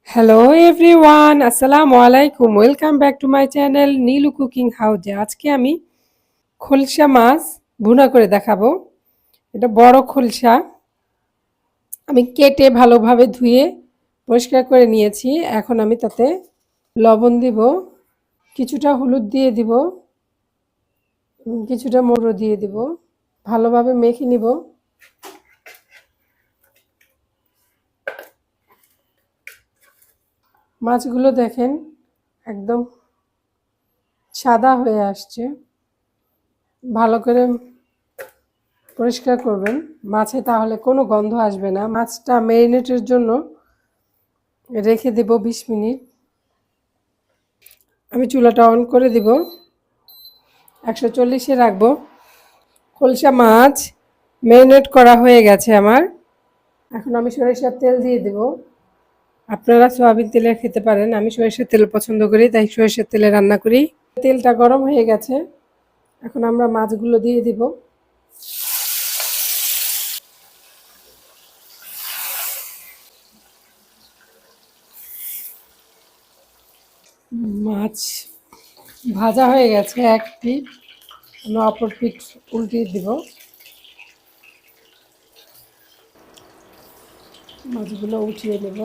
Hello everyone, আসসালামু আলাইকুম। Welcome back to my channel Nilu cooking হাউজে। আজকে আমি খলসা মাছ ভুনা করে দেখাবো। এটা বড় খলসা, আমি কেটে ভালোভাবে ধুয়ে পরিষ্কার করে নিয়েছি। এখন আমি তাতে লবণ দিব, কিছুটা হলুদ দিয়ে দিব, কিছুটা মরিচ দিয়ে দিব, ভালোভাবে মেখে নিব। মাছগুলো দেখেন একদম সাদা হয়ে আসছে। ভালো করে পরিষ্কার করবেন মাছে, তাহলে কোনো গন্ধ আসবে না। মাছটা ম্যারিনেটের জন্য রেখে দেব 20 মিনিট। আমি চুলাটা অন করে দিব, 140-এ রাখবো। খলসা মাছ ম্যারিনেট করা হয়ে গেছে আমার। এখন আমি সরিষার তেল দিয়ে দেব। আপনারা সয়াবিন তেলে খেতে পারেন, আমি সরিষার তেল পছন্দ করি, তাই সরিষার তেলে রান্না করি। তেলটা গরম হয়ে গেছে, এখন আমরা মাছগুলো দিয়ে দিব। মাছ ভাজা হয়ে গেছে এক পিঠ, আমরা অপর পিঠ উল্টিয়ে দিব। মাছগুলো উঠিয়ে নেব।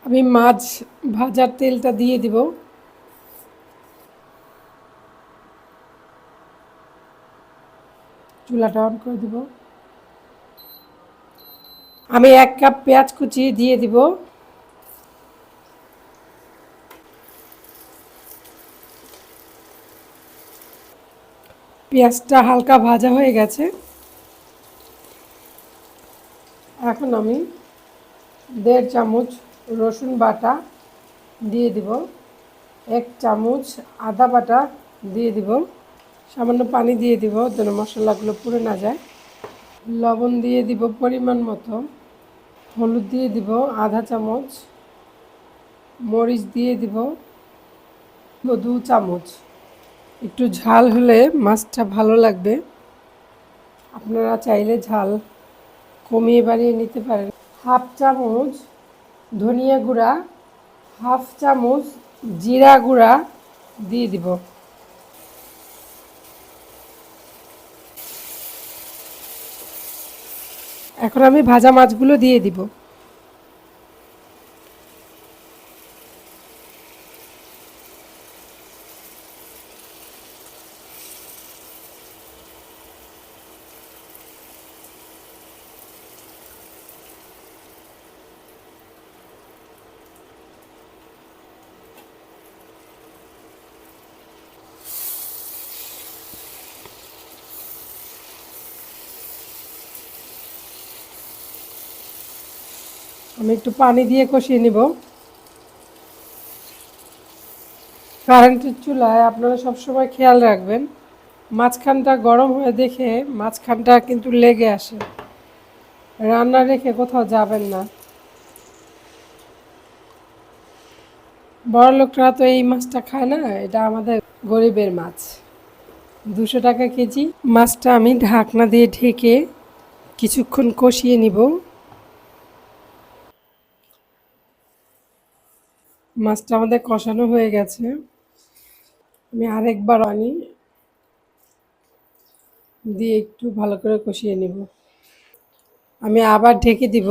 আমি মাছ ভাজার তেলটা দিয়ে দিব। চুলাটা অন করে দিব। আমি 1 কাপ পেঁয়াজ কুচি দিয়ে দিব। পেঁয়াজটা হালকা ভাজা হয়ে গেছে, এখন আমি 1.5 চামচ রসুন বাটা দিয়ে দিব, 1 চামচ আদা বাটা দিয়ে দিব, সামান্য পানি দিয়ে দিব যেন মশলাগুলো পুড়ে না যায়। লবণ দিয়ে দিব পরিমাণ মতো, হলুদ দিয়ে দিব আধা চামচ, মরিচ দিয়ে দিব 2 চামচ। একটু ঝাল হলে মাছটা ভালো লাগবে, আপনারা চাইলে ঝাল কমিয়ে বাড়িয়ে নিতে পারেন। হাফ চামচ ধনিয়া গুঁড়া, হাফ চামচ জিরা গুঁড়া দিয়ে দিব। এখন আমি ভাজা মাছগুলো দিয়ে দিব। আমি একটু পানি দিয়ে কষিয়ে নিব। কারেন্টের চুলায় আপনারা সবসময় খেয়াল রাখবেন, মাঝখানটা গরম হয়ে দেখে মাঝখানটা কিন্তু লেগে আসে। রান্না রেখে কোথাও যাবেন না। বড় লোকরা তো এই মাছটা খায় না, এটা আমাদের গরিবের মাছ। 200 টাকা কেজি। মাছটা আমি ঢাকনা দিয়ে ঢেকে কিছুক্ষণ কষিয়ে নিব। মাছটা আমাদের কষানো হয়ে গেছে, আমি আরেকবার আনি দিয়ে একটু ভালো করে কষিয়ে নিব। আমি আবার ঢেকে দিব।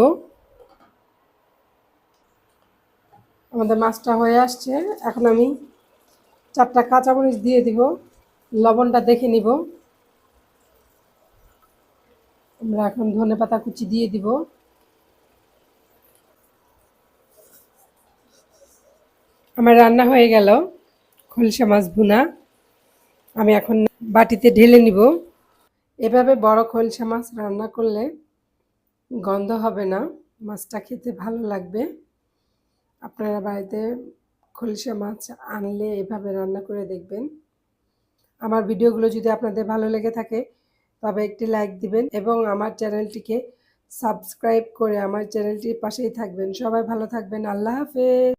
আমাদের মাছটা হয়ে আসছে, এখন আমি 4টা কাঁচামরিচ দিয়ে দিব। লবণটা দেখে নিব। আমরা এখন ধনেপাতা কুচি দিয়ে দিব। আমার রান্না হয়ে গেল খলসা মাছ ভুনা। আমি এখন বাটিতে ঢেলে নিব। এভাবে বড় খলসা মাছ রান্না করলে গন্ধ হবে না, মাছটা খেতে ভালো লাগবে। আপনারা বাড়িতে খলসা মাছ আনলে এভাবে রান্না করে দেখবেন। আমার ভিডিওগুলো যদি আপনাদের ভালো লেগে থাকে তবে একটি লাইক দিবেন এবং আমার চ্যানেলটিকে সাবস্ক্রাইব করে আমার চ্যানেলটির পাশেই থাকবেন। সবাই ভালো থাকবেন। আল্লাহ হাফেজ।